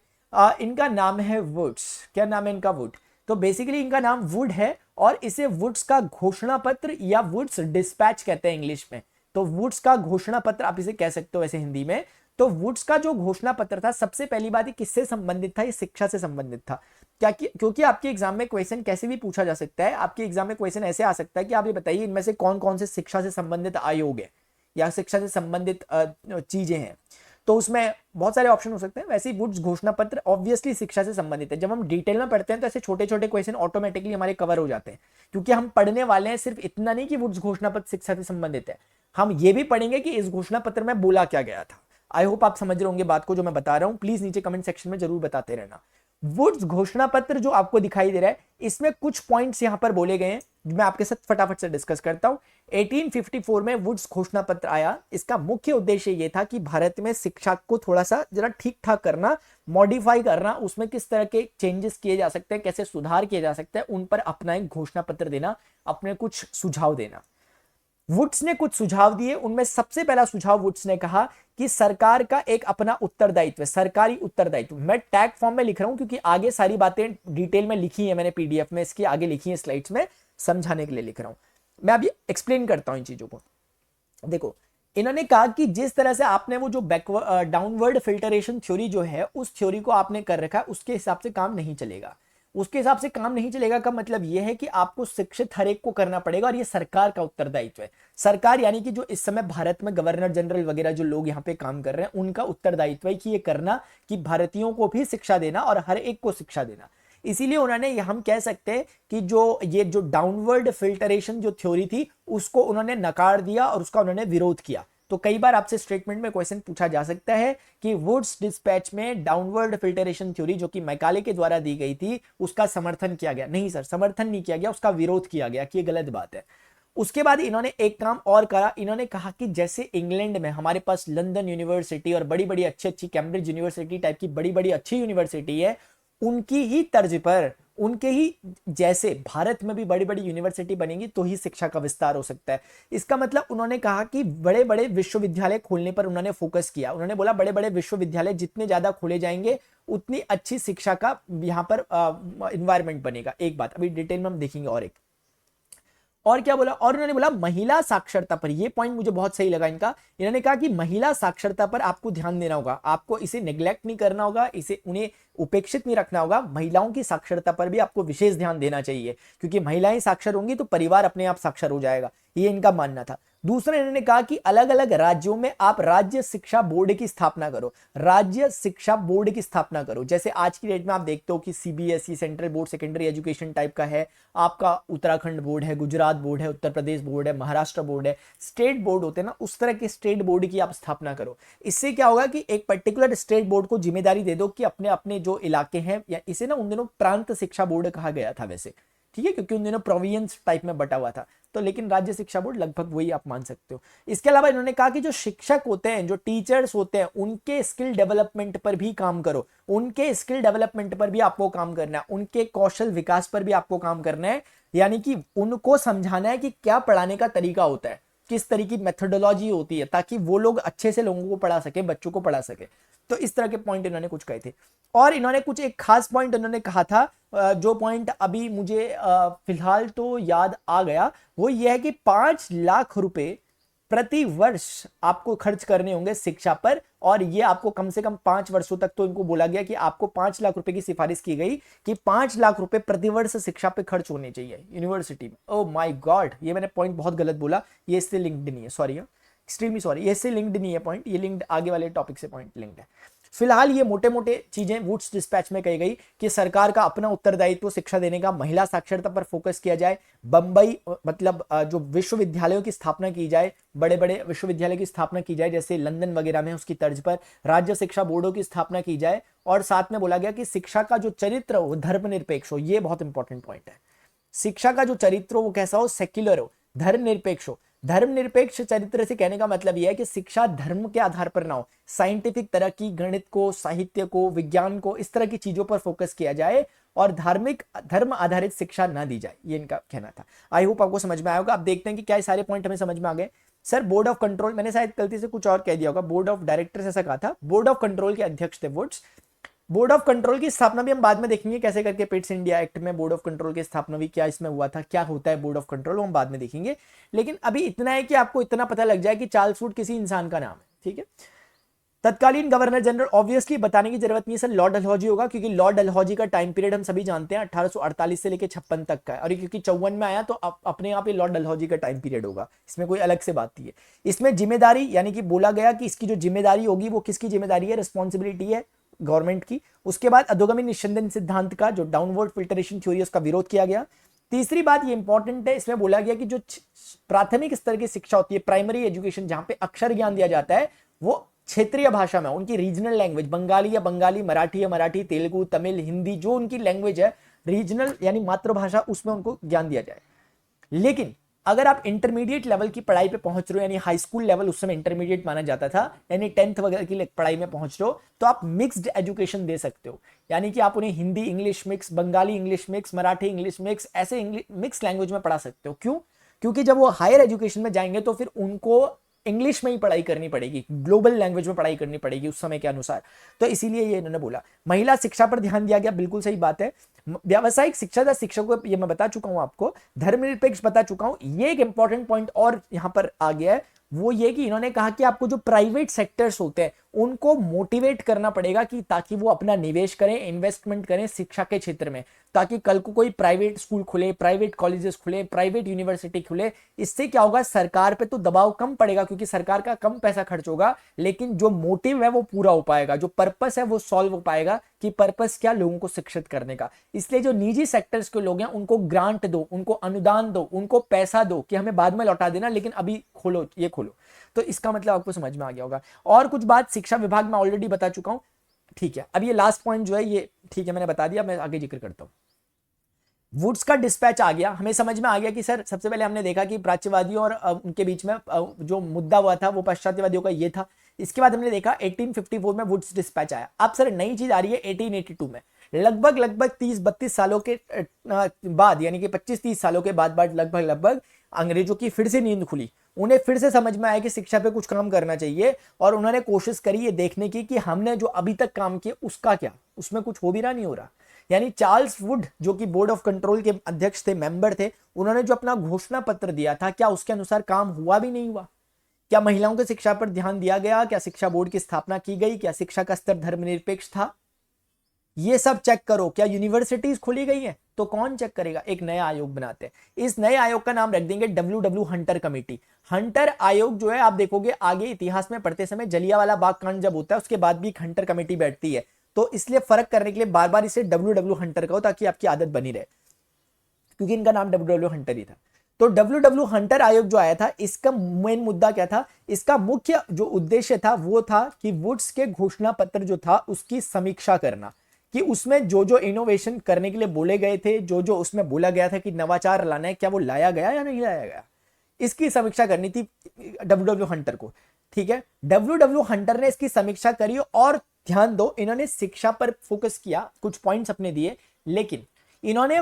इनका नाम है वुड्स। क्या नाम है इनका? वुड। तो बेसिकली इनका नाम वुड है, और इसे वुड्स का घोषणा पत्र या वुड्स डिस्पैच कहते हैं इंग्लिश में। तो वुड्स का घोषणा पत्र आप इसे कह सकते हो वैसे हिंदी में। तो वुड्स का जो घोषणा पत्र था, सबसे पहली बात ये किससे संबंधित था? ये शिक्षा से संबंधित था। क्या क्योंकि आपके एग्जाम में क्वेश्चन कैसे भी पूछा जा सकता है। आपके एग्जाम में क्वेश्चन ऐसे आ सकता है कि आप ये बताइए इनमें से कौन कौन से शिक्षा से संबंधित आयोग है या शिक्षा से संबंधित चीजें हैं। तो उसमें बहुत सारे ऑप्शन हो सकते हैं। वैसे ही वुड्स घोषणा पत्र ऑब्वियसली शिक्षा से संबंधित है। जब हम डिटेल में पढ़ते हैं तो ऐसे छोटे छोटे क्वेश्चन ऑटोमेटिकली हमारे कवर हो जाते हैं, क्योंकि हम पढ़ने वाले हैं सिर्फ इतना नहीं कि वुड्स घोषणा पत्र शिक्षा से संबंधित है, हम ये भी पढ़ेंगे कि इस घोषणा पत्र में बोला क्या गया था। आई होप आप समझ रहे होंगे बात को जो मैं बता रहा हूं। प्लीज नीचे कमेंट सेक्शन में जरूर बताते रहना। वुड्स घोषणा पत्र जो आपको दिखाई दे रहा है, इसमें कुछ पॉइंट्स यहां पर बोले गए हैं, मैं आपके साथ फटाफट से डिस्कस करता हूं। 1854 में वुड्स घोषणा पत्र आया। इसका मुख्य उद्देश्य यह था कि भारत में शिक्षा को थोड़ा सा जरा ठीक ठाक करना, मॉडिफाई करना, उसमें किस तरह के चेंजेस किए जा सकते हैं, कैसे सुधार किए जा सकते हैं, उन पर अपना एक घोषणा पत्र देना, अपने कुछ सुझाव देना। वुड्स ने कुछ सुझाव दिए। उनमें सबसे पहला सुझाव वुड्स ने कहा कि सरकार का एक अपना उत्तरदायित्व, सरकारी उत्तरदायित्व। मैं टैग फॉर्म में लिख रहा हूं क्योंकि आगे सारी बातें डिटेल में लिखी है मैंने पीडीएफ में, इसकी आगे लिखी है स्लाइड्स में, समझाने के लिए लिख रहा हूं। मैं अभी एक्सप्लेन करता हूं इन चीजों को। देखो इन्होंने कहा कि जिस तरह से आपने वो जो डाउनवर्ड फिल्टरेशन थ्योरी जो है, उस थ्योरी को आपने कर रखा है, उसके हिसाब से काम नहीं चलेगा। उसके हिसाब से काम नहीं चलेगा का मतलब यह है कि आपको शिक्षित हर एक को करना पड़ेगा और ये सरकार का उत्तरदायित्व है। सरकार यानी कि जो इस समय भारत में गवर्नर जनरल वगैरह जो लोग यहाँ पे काम कर रहे हैं उनका उत्तरदायित्व है कि ये करना कि भारतीयों को भी शिक्षा देना और हर एक को शिक्षा देना। इसीलिए उन्होंने हम कह सकते हैं कि जो डाउनवर्ड फिल्टरेशन जो थ्योरी थी उसको उन्होंने नकार दिया और उसका उन्होंने विरोध किया। तो कई बार आपसे स्टेटमेंट में क्वेश्चन पूछा जा सकता है कि वुड्स डिस्पैच में डाउनवर्ड फिल्टरेशन थ्योरी जो कि मैकाले के द्वारा दी गई थी उसका समर्थन किया गया। नहीं सर, समर्थन नहीं किया गया, उसका विरोध किया गया कि ये गलत बात है। उसके बाद इन्होंने एक काम और करा, इन्होंने कहा कि जैसे इंग्लैंड में हमारे पास लंदन यूनिवर्सिटी और बड़ी बड़ी अच्छी अच्छी कैम्ब्रिज यूनिवर्सिटी टाइप की बड़ी बड़ी अच्छी यूनिवर्सिटी है, उनकी ही तर्ज पर उनके ही जैसे भारत में भी बड़ी बड़ी यूनिवर्सिटी बनेंगी तो ही शिक्षा का विस्तार हो सकता है। इसका मतलब उन्होंने कहा कि बड़े बड़े विश्वविद्यालय खोलने पर उन्होंने फोकस किया। उन्होंने बोला बड़े बड़े विश्वविद्यालय जितने ज्यादा खोले जाएंगे उतनी अच्छी शिक्षा का यहाँ पर इन्वायरमेंट बनेगा। एक बात अभी डिटेल में हम देखेंगे। और क्या बोला, और उन्होंने बोला महिला साक्षरता पर, यह पॉइंट मुझे बहुत सही लगा इनका। इन्होंने कहा कि महिला साक्षरता पर आपको ध्यान देना होगा, आपको इसे नेग्लेक्ट नहीं करना होगा, इसे उन्हें उपेक्षित नहीं रखना होगा। महिलाओं की साक्षरता पर भी आपको विशेष ध्यान देना चाहिए क्योंकि महिलाएं साक्षर होंगी तो परिवार अपने आप साक्षर हो जाएगा, ये इनका मानना था। दूसरा इन्होंने कहा कि अलग अलग राज्यों में आप राज्य शिक्षा बोर्ड की स्थापना करो, राज्य शिक्षा बोर्ड की स्थापना करो। जैसे आज की डेट में आप देखते हो कि CBSE central board secondary education type का है, आपका उत्तराखंड बोर्ड है, गुजरात बोर्ड है, उत्तर प्रदेश बोर्ड है, महाराष्ट्र बोर्ड है, स्टेट बोर्ड होते हैं ना, उस तरह के स्टेट बोर्ड की आप स्थापना करो। इससे क्या होगा कि एक पर्टिकुलर स्टेट बोर्ड को जिम्मेदारी दे दो कि अपने अपने जो इलाके हैं, या इसे ना उन दिनों प्रांत शिक्षा बोर्ड कहा गया था वैसे, ठीक है, क्योंकि उन दिनों प्रोविंस टाइप में बटा हुआ था, तो लेकिन राज्य शिक्षा बोर्ड लगभग वही आप मान सकते हो। इसके अलावा इन्होंने कहा कि जो शिक्षक होते हैं, जो टीचर्स होते हैं, उनके स्किल डेवलपमेंट पर भी काम करो, उनके स्किल डेवलपमेंट पर भी आपको काम करना है, उनके कौशल विकास पर भी आपको काम करना है। यानी कि उनको समझाना है कि क्या पढ़ाने का तरीका होता है, किस तरह की मेथोडोलॉजी होती है, ताकि वो लोग अच्छे से लोगों को पढ़ा सके, बच्चों को पढ़ा सके। तो इस तरह के पॉइंट इन्होंने कुछ कहे थे। और इन्होंने कुछ एक खास पॉइंट इन्होंने कहा था, जो पॉइंट अभी मुझे फिलहाल तो याद आ गया, वो ये है कि 5 लाख रुपए प्रति वर्ष आपको खर्च करने होंगे शिक्षा पर, और ये आपको कम से कम 5 वर्षों तक, तो इनको बोला गया कि आपको 5 लाख रुपए की सिफारिश की गई कि 5 लाख रुपए प्रति वर्ष शिक्षा पे खर्च होने चाहिए यूनिवर्सिटी में। ओह माय गॉड, ये मैंने पॉइंट बहुत गलत बोला, ये इससे लिंक्ड नहीं है, सॉरी, एक्सट्रीमली सॉरी, ये इससे लिंक्ड नहीं है पॉइंट, ये लिंक्ड आगे वाले टॉपिक से पॉइंट लिंक्ड है। फिलहाल ये मोटे मोटे चीजें वुड्स डिस्पैच में कही गई कि सरकार का अपना उत्तरदायित्व शिक्षा देने का, महिला साक्षरता पर फोकस किया जाए, बंबई मतलब जो विश्वविद्यालयों की स्थापना की जाए, बड़े बड़े विश्वविद्यालय की स्थापना की जाए जैसे लंदन वगैरह में, उसकी तर्ज पर राज्य शिक्षा बोर्डों की स्थापना की जाए, और साथ में बोला गया कि शिक्षा का जो चरित्र हो धर्मनिरपेक्ष हो। ये बहुत इंपॉर्टेंट पॉइंट है, शिक्षा का जो चरित्र हो वो कैसा हो, सेक्युलर हो, धर्मनिरपेक्ष हो। धर्मनिरपेक्ष चरित्र से कहने का मतलब यह है कि शिक्षा धर्म के आधार पर ना हो, साइंटिफिक तरह की, गणित को, साहित्य को, विज्ञान को, इस तरह की चीजों पर फोकस किया जाए और धार्मिक धर्म आधारित शिक्षा ना दी जाए, ये इनका कहना था। आई होप आपको समझ में आया होगा। आप देखते हैं कि क्या ये सारे पॉइंट हमें समझ में आ गए। सर बोर्ड ऑफ कंट्रोल, मैंने शायद गलती से कुछ और कह दिया होगा, बोर्ड ऑफ डायरेक्टर्स ऐसा कहा था, बोर्ड ऑफ कंट्रोल के अध्यक्ष थे वुड्स। बोर्ड ऑफ कंट्रोल की स्थापना भी हम बाद में देखेंगे कैसे करके, पिट्स इंडिया एक्ट में बोर्ड ऑफ कंट्रोल की स्थापना भी क्या इसमें हुआ था, क्या होता है बोर्ड ऑफ कंट्रोल, हम बाद में देखेंगे। लेकिन अभी इतना है कि आपको इतना पता लग जाए कि चार्ल्स वुड किसी इंसान का नाम है, ठीक है। तत्कालीन गवर्नर जनरल, ऑब्वियसली बताने की जरूरत नहीं है सर, लॉर्ड डलहौजी होगा, क्योंकि लॉर्ड डलहौजी का टाइम पीरियड हम सभी जानते हैं 1848 से लेकर 56 तक का है, और क्योंकि 54 में आया तो अपने आप ही लॉर्ड डलहौजी का टाइम पीरियड होगा, इसमें कोई अलग से बात नहीं है। इसमें जिम्मेदारी यानी कि बोला गया कि इसकी जो जिम्मेदारी होगी वो किसकी जिम्मेदारी है, रिस्पॉन्सिबिलिटी है गवर्नमेंट की। उसके बाद अधोगमन निस्संदन सिद्धांत का जो डाउनवर्ड फिल्टरेशन थ्योरी उसका विरोध किया गया। तीसरी बात ये इंपॉर्टेंट है, इसमें बोला गया कि जो प्राथमिक स्तर की शिक्षा होती है, प्राइमरी एजुकेशन, जहां पे अक्षर ज्ञान दिया जाता है, वो क्षेत्रीय भाषा में, उनकी रीजनल लैंग्वेज, बंगाली या बंगाली, मराठी या मराठी, तेलुगु, तमिल, हिंदी, जो उनकी लैंग्वेज है रीजनल यानी मातृभाषा, उसमें उनको ज्ञान दिया जाए। लेकिन अगर आप इंटरमीडिएट लेवल की पढ़ाई पे पहुंच रहे हो, यानी हाई स्कूल लेवल उस समय इंटरमीडिएट माना जाता था, यानी 10th वगैरह की पढ़ाई में पहुंच रहे हो, तो आप मिक्स्ड एजुकेशन दे सकते हो, यानी कि आप उन्हें Hindi English mix, Bengali English mix, Marathi English mix, ऐसे मिक्स लैंग्वेज में पढ़ा सकते हो। क्यों? क्योंकि जब वो हायर एजुकेशन में जाएंगे तो फिर उनको इंग्लिश में ही पढ़ाई करनी पड़ेगी, ग्लोबल लैंग्वेज में पढ़ाई करनी पड़ेगी उस समय के अनुसार, तो इसीलिए ये इन्होंने बोला। महिला शिक्षा पर ध्यान दिया गया, बिल्कुल सही बात है। व्यावसायिक शिक्षा था, शिक्षकों को ये मैं बता चुका हूं, आपको धर्मनिरपेक्ष बता चुका हूं। ये एक इंपॉर्टेंट पॉइंट और यहां पर आ गया है, वो ये कि इन्होंने कहा कि आपको जो प्राइवेट सेक्टर्स होते हैं उनको मोटिवेट करना पड़ेगा कि ताकि वो अपना निवेश करें, इन्वेस्टमेंट करें शिक्षा के क्षेत्र में, ताकि कल को कोई प्राइवेट स्कूल खुले, प्राइवेट कॉलेजेस खुले, प्राइवेट यूनिवर्सिटी खुले। इससे क्या होगा, सरकार पे तो दबाव कम पड़ेगा क्योंकि सरकार का कम पैसा खर्च होगा, लेकिन जो मोटिव है वो पूरा हो पाएगा, जो पर्पस है वो सॉल्व हो पाएगा कि पर्पस क्या, लोगों को शिक्षित करने का। इसलिए जो निजी सेक्टर्स के लोग हैं उनको ग्रांट दो, उनको अनुदान दो, उनको पैसा दो कि हमें बाद में लौटा देना, लेकिन अभी खोलो, ये खोलो। तो इसका मतलब आपको समझ में आ गया होगा। और कुछ बात शिक्षा विभाग में ऑलरेडी बता चुका हूं, ठीक है। अब ये लास्ट पॉइंट जो है ये ठीक है, मैंने बता दिया, मैं आगे जिक्र करता हूं। वुड्स का डिस्पैच आ गया, हमें समझ में आ गया कि सर सबसे पहले हमने देखा कि प्राच्यवादियों और उनके बीच में जो मुद्दा हुआ था वो पाश्चात्यवादियों का ये था। इसके बाद हमने देखा 1854 में वुड्स डिस्पैच आया। अब सर नई चीज आ रही है 1882 में, लगभग 30-32 सालों के बाद, यानी कि 25-30 सालों के बाद लगभग अंग्रेजों की फिर से नींद खुली। उन्हें फिर से समझ में आया कि शिक्षा पे कुछ काम करना चाहिए, और उन्होंने कोशिश करी ये देखने की कि हमने जो अभी तक काम किया उसका क्या, उसमें कुछ हो भी रहा नहीं हो रहा। यानी चार्ल्स वुड जो कि बोर्ड ऑफ कंट्रोल के अध्यक्ष थे, मेंबर थे, उन्होंने जो अपना घोषणा पत्र दिया था, क्या उसके अनुसार काम हुआ भी नहीं हुआ? क्या महिलाओं की शिक्षा पर ध्यान दिया गया? क्या शिक्षा बोर्ड की स्थापना की गई? क्या शिक्षा का स्तर धर्मनिरपेक्ष था? ये सब चेक करो। क्या यूनिवर्सिटीज खोली गई हैं? तो कौन चेक करेगा? एक नया आयोग बनाते हैं। इस नए आयोग का नाम रख देंगे डब्ल्यू हंटर कमेटी। हंटर आयोग जो है, आप देखोगे आगे इतिहास में पढ़ते समय जलियांवाला बाग कांड जब होता है उसके बाद भी एक हंटर कमेटी बैठती है, तो इसलिए फर्क करने के लिए बार बार इसे डब्ल्यू हंटर कहो ताकि आपकी आदत बनी रहे, क्योंकि इनका नाम डब्ल्यू हंटर ही था। तो डब्ल्यू हंटर आयोग जो आया था, इसका मेन मुद्दा क्या था? इसका मुख्य जो उद्देश्य था वो था कि वुड्स के घोषणा पत्र जो था उसकी समीक्षा करना, कि उसमें जो जो इनोवेशन करने के लिए बोले गए थे, जो जो उसमें बोला गया था कि नवाचार लाना है, क्या वो लाया गया या नहीं लाया गया, इसकी समीक्षा करनी थी डब्ल्यू हंटर को। ठीक है, डब्ल्यू हंटर ने इसकी समीक्षा करी, और ध्यान दो इन्होंने शिक्षा पर फोकस किया, कुछ पॉइंट्स अपने दिए, लेकिन इन्होंने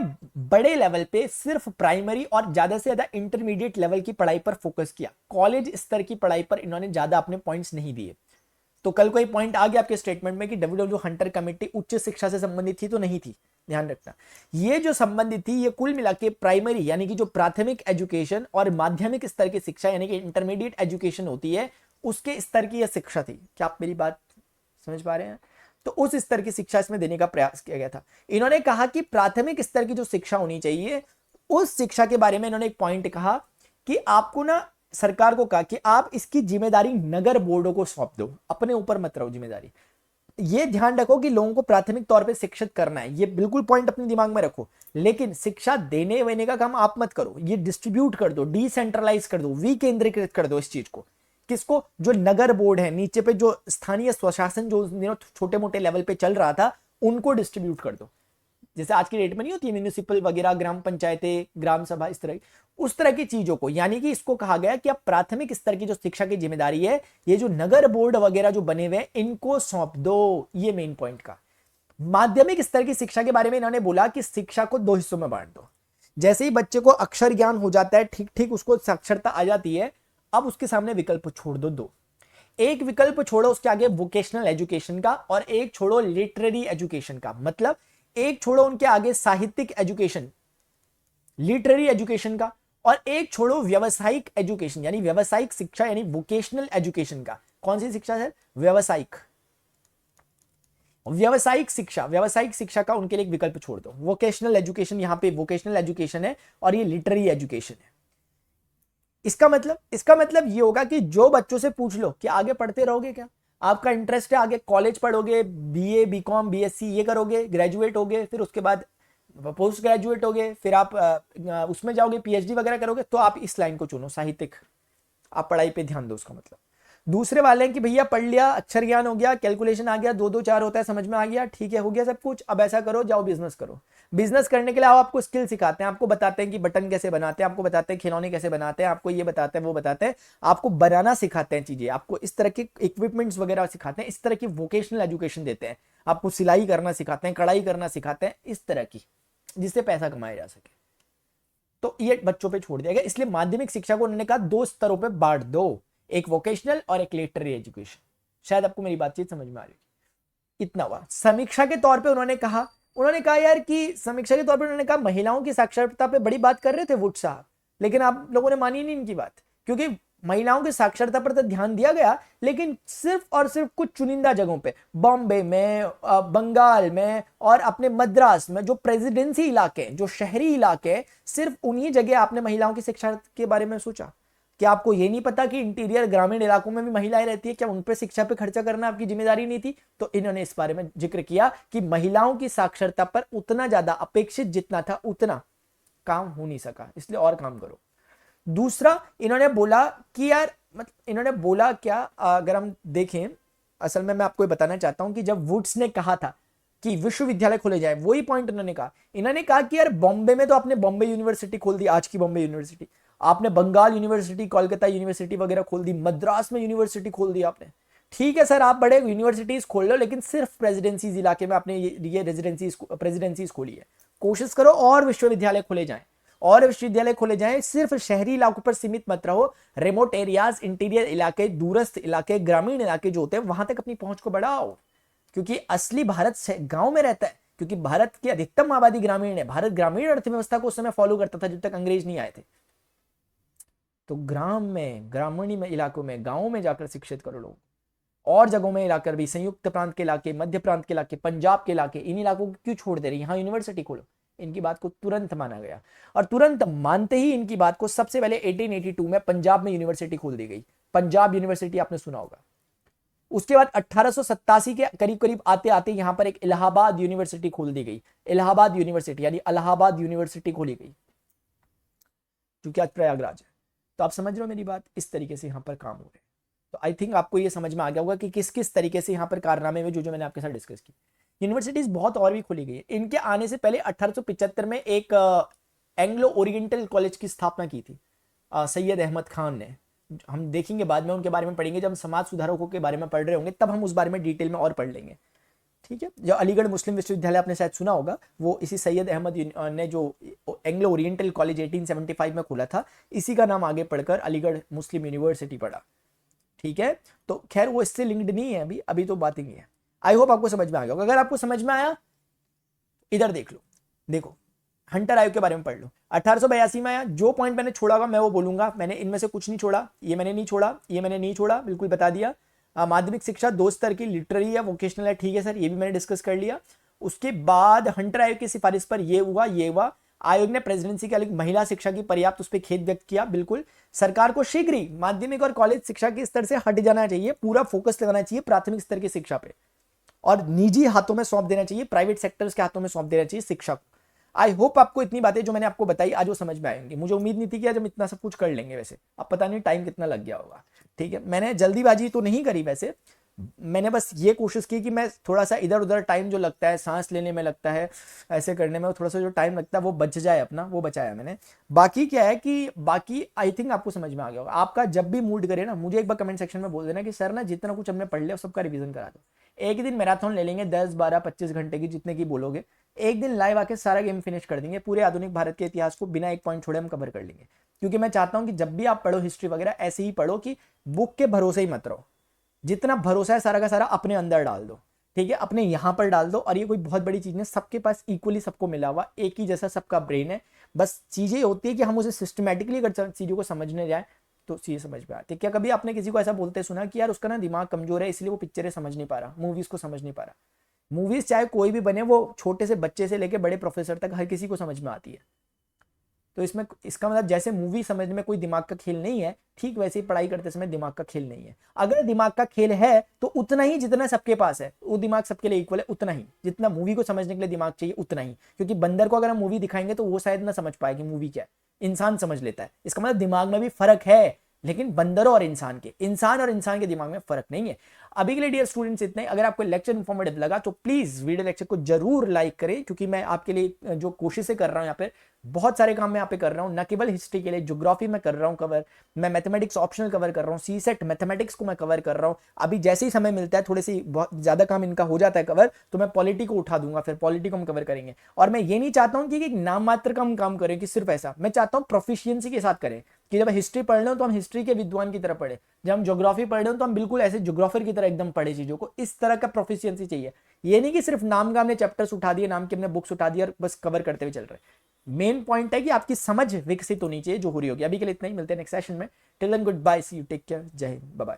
बड़े लेवल पे सिर्फ प्राइमरी और ज्यादा से ज्यादा इंटरमीडिएट लेवल की पढ़ाई पर फोकस किया। कॉलेज स्तर की पढ़ाई पर इन्होंने ज्यादा अपने पॉइंट्स नहीं दिए। तो कल कोई पॉइंट आ गया आपके स्टेटमेंट में कि डब्ल्यू हंटर कमेटी उच्च शिक्षा से संबंधित थी, तो नहीं थी, ध्यान रखना। ये जो संबंधित थी, ये कुल मिला के प्राइमरी यानी कि जो प्राथमिक एजुकेशन और माध्यमिक स्तर की शिक्षा यानी कि इंटरमीडिएट एजुकेशन होती है, उसके स्तर की यह शिक्षा थी। क्या आप मेरी बात समझ पा रहे हैं? तो उस स्तर की शिक्षा इसमें देने का प्रयास किया गया था। इन्होंने कहा कि प्राथमिक स्तर की जो शिक्षा होनी चाहिए, उस शिक्षा के बारे में इन्होंने एक पॉइंट कहा कि आपको ना, सरकार को कहा कि आप इसकी जिम्मेदारी नगर बोर्डों को सौंप दो, अपने ऊपर मत रहो जिम्मेदारी। ये ध्यान रखो कि लोगों को प्राथमिक तौर पे शिक्षित करना है, ये बिल्कुल पॉइंट अपने दिमाग में रखो, लेकिन शिक्षा देने वेने का काम आप मत करो, ये डिस्ट्रीब्यूट कर दो, डिसेंट्रलाइज कर दो, विकेंद्रीकृत कर दो इस चीज को। किसको? जो नगर बोर्ड है, नीचे पे जो स्थानीय स्वशासन जो छोटे मोटे लेवल पे चल रहा था, उनको डिस्ट्रीब्यूट कर दो। जैसे आज की डेट में नहीं होती म्यूनिसिपल वगैरह, ग्राम पंचायतें, ग्राम सभा, इस तरह उस तरह की चीजों को। यानी कि इसको कहा गया कि अब प्राथमिक स्तर की जो शिक्षा की जिम्मेदारी है, ये जो नगर बोर्ड वगैरह जो बने हुए इनको सौंप दो। ये मेन पॉइंट का। माध्यमिक स्तर की शिक्षा के बारे में इन्होंने बोला कि शिक्षा को 2 हिस्सों में बांट दो। जैसे ही बच्चे को अक्षर ज्ञान हो जाता है, ठीक ठीक उसको साक्षरता आ जाती है, अब उसके सामने विकल्प छोड़ दो 2। एक विकल्प छोड़ो उसके आगे वोकेशनल एजुकेशन का, और एक छोड़ो लिटरेरी एजुकेशन का। मतलब एक छोड़ो उनके आगे साहित्यिक एजुकेशन, लिटरेरी एजुकेशन का, और एक छोड़ो व्यावसायिक एजुकेशन यानी व्यावसायिक शिक्षा यानी वोकेशनल एजुकेशन का। कौन सी शिक्षा है? व्यावसायिक शिक्षा। व्यावसायिक शिक्षा का उनके लिए एक विकल्प छोड़ दो। वोकेशनल एजुकेशन, यहां पे वोकेशनल एजुकेशन है और ये लिटरेरी एजुकेशन है। इसका मतलब ये होगा कि जो बच्चों से पूछ लो कि आगे पढ़ते रहोगे क्या, आपका इंटरेस्ट है आगे कॉलेज पढ़ोगे, बीए, बीकॉम, बीएससी ये करोगे, ग्रेजुएट होगे, फिर उसके बाद पोस्ट ग्रेजुएट होगे, फिर आप उसमें जाओगे, पीएचडी वगैरह करोगे, तो आप इस लाइन को चुनो, साहित्यिक। आप पढ़ाई पे ध्यान दो। उसका मतलब दूसरे वाले हैं कि भैया पढ़ लिया, अक्षर ज्ञान हो गया, कैलकुलेशन आ गया, 2 2 4 होता है, समझ में आ गया, ठीक है, हो गया सब कुछ, अब ऐसा करो, जाओ बिजनेस करो। बिजनेस करने के लिए आपको स्किल सिखाते हैं, आपको बताते हैं कि बटन कैसे बनाते हैं, आपको बताते हैं खिलौने कैसे बनाते हैं, आपको ये बताते हैं वो बताते हैं, आपको बनाना सिखाते हैं चीजें, आपको इस तरह के इक्विपमेंट्स वगैरह सिखाते हैं, इस तरह की वोकेशनल एजुकेशन देते हैं, आपको सिलाई करना सिखाते हैं, कढ़ाई करना सिखाते हैं, इस तरह की, जिससे पैसा कमाया जा सके। तो ये बच्चों पे छोड़ दिया गया। इसलिए माध्यमिक शिक्षा को उन्होंने कहा 2 स्तरों पे बांट दो, एक वोकेशनल और एक लिटरेरी एजुकेशन। शायद आपको मेरी बातचीत समझ में आ रही है। इतना हुआ। समीक्षा के तौर पे उन्होंने कहा यार कि समीक्षा के तौर पे उन्होंने कहा महिलाओं की साक्षरता पे बड़ी बात कर रहे थे वुड साहब, लेकिन आप लोगों ने मानी नहीं इनकी बात, क्योंकि महिलाओं की साक्षरता पर तो ध्यान दिया गया, लेकिन सिर्फ और सिर्फ कुछ चुनिंदा जगहों पे, बॉम्बे में, बंगाल में और अपने मद्रास में, जो प्रेसिडेंसी इलाके, जो शहरी इलाके, सिर्फ उन्हीं जगह आपने महिलाओं की शिक्षा के बारे में सोचा। क्या आपको ये नहीं पता कि इंटीरियर ग्रामीण इलाकों में भी महिलाएं रहती है? क्या उन पर शिक्षा पे खर्चा करना आपकी जिम्मेदारी नहीं थी? तो इन्होंने इस बारे में जिक्र किया कि महिलाओं की साक्षरता पर उतना ज्यादा अपेक्षित जितना था उतना काम हो नहीं सका, इसलिए और काम करो। दूसरा, इन्होंने बोला कि यार, मतलब इन्होंने बोला क्या, अगर हम देखें, असल में मैं आपको ये बताना चाहता हूं कि जब वुड्स ने कहा था कि विश्वविद्यालय खोले जाए, वही पॉइंट इन्होंने कहा। इन्होंने कहा कि यार बॉम्बे में तो आपने बॉम्बे यूनिवर्सिटी खोल दी, आज की बॉम्बे यूनिवर्सिटी, आपने बंगाल यूनिवर्सिटी, कोलकाता यूनिवर्सिटी वगैरह खोल दी, मद्रास में यूनिवर्सिटी खोल दी आपने। ठीक है सर, आप बड़े यूनिवर्सिटीज खोल लो, लेकिन सिर्फ प्रेसिडेंसीज इलाके में आपने ये रेजिडेंसीज प्रेसिडेंसीज खोली है। कोशिश करो और विश्वविद्यालय खोले जाएं, और विश्वविद्यालय खोले जाएं, सिर्फ शहरी इलाकों पर सीमित मत रहो। रिमोट एरियाज, इंटीरियर इलाके, दूरस्थ इलाके, ग्रामीण इलाके जो होते हैं, वहां तक अपनी पहुंच को बढ़ाओ, क्योंकि असली भारत गांव में रहता है, क्योंकि भारत की अधिकतम आबादी ग्रामीण है। भारत ग्रामीण अर्थव्यवस्था को उस समय फॉलो करता था जब तक अंग्रेज नहीं आए थे। तो ग्राम में, ग्रामीण में इलाकों में, गांवों में जाकर शिक्षित करो लोग। और जगहों में इलाकर भी, संयुक्त प्रांत के इलाके, मध्य प्रांत के इलाके, पंजाब के इलाके, इन इलाकों को क्यों छोड़ दे रही, यहां यूनिवर्सिटी खोलो। इनकी बात को तुरंत माना गया, और तुरंत मानते ही इनकी बात को सबसे पहले 1882 में पंजाब में यूनिवर्सिटी खोल दी गई। पंजाब यूनिवर्सिटी आपने सुना होगा। उसके बाद 1887 के करीब करीब आते आते यहां पर एक इलाहाबाद यूनिवर्सिटी खोल दी गई। इलाहाबाद यूनिवर्सिटी यानी इलाहाबाद यूनिवर्सिटी खोली गई, जो कि आज प्रयागराज है। तो आप समझ रहे हो मेरी बात, इस तरीके से यहां पर काम हो रहे हैं। तो आई थिंक आपको ये समझ में आ गया होगा कि किस किस तरीके से यहां पर कारनामे में जो मैंने आपके साथ डिस्कस की। यूनिवर्सिटीज बहुत और भी खोली गई है। इनके आने से पहले 1875 में एक एंग्लो ओरिएंटल कॉलेज की स्थापना की थी सैयद अहमद खान ने। हम देखेंगे बाद में, उनके बारे में पढ़ेंगे, जब हम समाज सुधारकों के बारे में पढ़ रहे होंगे तब हम उस बारे में डिटेल में और पढ़ लेंगे। ठीक है, जो अलीगढ़ मुस्लिम विश्वविद्यालय आपने शायद सुना होगा, वो इसी सैयद अहमद ने जो एंग्लो ओरिएंटल कॉलेज 1875 में खोला था, इसी का नाम आगे पढ़कर अलीगढ़ मुस्लिम यूनिवर्सिटी पड़ा। ठीक है, तो खैर वो इससे लिंक्ड नहीं है अभी तो बात ही है। आई होप आपको समझ में आ गया होगा। अगर आपको समझ में आया, इधर देख लो, देखो हंटर आयोग के बारे में पढ़ लो। 1882 में आया, जो पॉइंट मैंने छोड़ा होगा मैं वो बोलूंगा। मैंने इनमें से कुछ नहीं छोड़ा, ये मैंने नहीं छोड़ा, ये मैंने नहीं छोड़ा, बिल्कुल बता दिया। माध्यमिक शिक्षा 2 स्तर की, लिटरेरी या वोकेशनल है, ठीक है सर, ये भी मैंने डिस्कस कर लिया। उसके बाद हंटर आयोग की सिफारिश पर ये हुआ, ये हुआ। आयोग ने प्रेसिडेंसी के लिए महिला शिक्षा की पर्याप्त उस पर खेद व्यक्त किया। बिल्कुल, सरकार को शीघ्र ही माध्यमिक और कॉलेज शिक्षा के स्तर से हट जाना चाहिए, पूरा फोकस लगाना चाहिए प्राथमिक स्तर की शिक्षा पे, और निजी हाथों में सौंप देना चाहिए, प्राइवेट सेक्टर्स के हाथों में सौंप देना चाहिए शिक्षा को। आई होप आपको इतनी बातें जो मैंने आपको बताई आज वो समझ में आएंगी। मुझे उम्मीद नहीं थी कि आज हम इतना सब कुछ कर लेंगे, वैसे अब पता नहीं टाइम कितना लग गया होगा। ठीक है, मैंने जल्दीबाजी तो नहीं करी, वैसे मैंने बस ये कोशिश की कि मैं थोड़ा सा इधर उधर टाइम जो लगता है, सांस लेने में लगता है, ऐसे करने में थोड़ा सा जो टाइम लगता है वो बच जाए अपना, वो बचाया मैंने। बाकी क्या है कि बाकी आई थिंक आपको समझ में आ गया होगा। आपका जब भी मूड करे ना, मुझे एक बार कमेंट सेक्शन में बोल देना कि सर ना जितना कुछ हमने पढ़ लिया सबका रिवीजन करा दो। एक ही दिन मैराथन ले लेंगे, 10, 12, 25 घंटे की, जितने की बोलोगे। एक दिन लाइव आके सारा गेम फिनिश कर देंगे, पूरे आधुनिक भारत के इतिहास को बिना एक पॉइंट छोड़े हम कवर कर लेंगे। क्योंकि मैं चाहता हूं कि जब भी आप पढ़ो हिस्ट्री वगैरह, ऐसे ही पढ़ो कि बुक के भरोसे ही मत रहो। जितना भरोसा है सारा का सारा अपने अंदर डाल दो, ठीक है, अपने यहां पर डाल दो। और ये कोई बहुत बड़ी चीज नहीं, सबके पास इक्वली सबको मिला हुआ एक ही जैसा सबका ब्रेन है। बस चीजें होती है कि हम उसे सिस्टमेटिकली अगर चीजों को समझने जाए तो चीजें समझ में आती है। क्या कभी आपने किसी को ऐसा बोलते सुना कि यार उसका ना दिमाग कमजोर है इसलिए वो पिक्चरें समझ नहीं पा रहा, मूवीज को समझ नहीं पा रहा? मूवीज चाहे कोई भी बने, वो छोटे से बच्चे से लेकर बड़े प्रोफेसर तक हर किसी को समझ में आती है। तो इसमें इसका मतलब जैसे मूवी समझने में कोई दिमाग का खेल नहीं है, ठीक वैसे ही पढ़ाई करते समय दिमाग का खेल नहीं है। अगर दिमाग का खेल है तो उतना ही जितना सबके पास है, वो दिमाग सबके लिए इक्वल है, उतना ही जितना मूवी को समझने के लिए दिमाग चाहिए उतना ही। क्योंकि बंदर को अगर हम मूवी दिखाएंगे तो वो शायद ना समझ पाए कि मूवी क्या है, इंसान समझ लेता है। इसका मतलब दिमाग में भी फर्क है, लेकिन बंदरों और इंसान के दिमाग में फर्क नहीं है। अभी के लिए डियर स्टूडेंट्स इतना ही। अगर आपको लेक्चर इन्फॉर्मेटिव लगा तो प्लीज वीडियो लेक्चर को जरूर लाइक करें, क्योंकि मैं आपके लिए जो कोशिशें कर रहा हूं यहाँ पे, बहुत सारे काम मैं यहाँ पे कर रहा हूँ। न केवल हिस्ट्री के लिए, ज्योग्राफी में कर रहा हूँ कवर, मैं मैथमेटिक्स ऑप्शनल कवर कर रहा हूँ, सीसेट मैथमेटिक्स को मैं कवर कर रहा हूँ। अभी जैसे ही समय मिलता है, थोड़ी सी बहुत ज्यादा काम इनका हो जाता है कवर, तो मैं पॉलिटी को उठा दूंगा, फिर पॉलिटी को हम कवर करेंगे। और मैं ये नहीं चाहता हूँ कि एक नाम मात्र का हम काम करें कि सिर्फ ऐसा, मैं चाहता हूँ प्रोफिशिएंसी के साथ करें कि जब हिस्ट्री पढ़ रहे हो तो हम हिस्ट्री के विद्वान की तरह पढ़े, जब हम ज्योग्राफी पढ़ रहे हो तो हम बिल्कुल ऐसे ज्योग्राफर की तरह एकदम पढ़े चीजों को। इस तरह का प्रोफिशिएंसी चाहिए, ये नहीं कि सिर्फ नाम का हमने चैप्टर्स उठा दिए, नाम के हमने बुक्स उठा दिया और बस कवर करते हुए चल रहे। मेन पॉइंट है कि आपकी समझ विकसित होनी चाहिए जो हो रही होगी। अभी के लिए इतना ही, मिलते हैं नेक्स्ट सेशन में। Till then goodbye, see you, take care, जय हिंद, बाय बाय।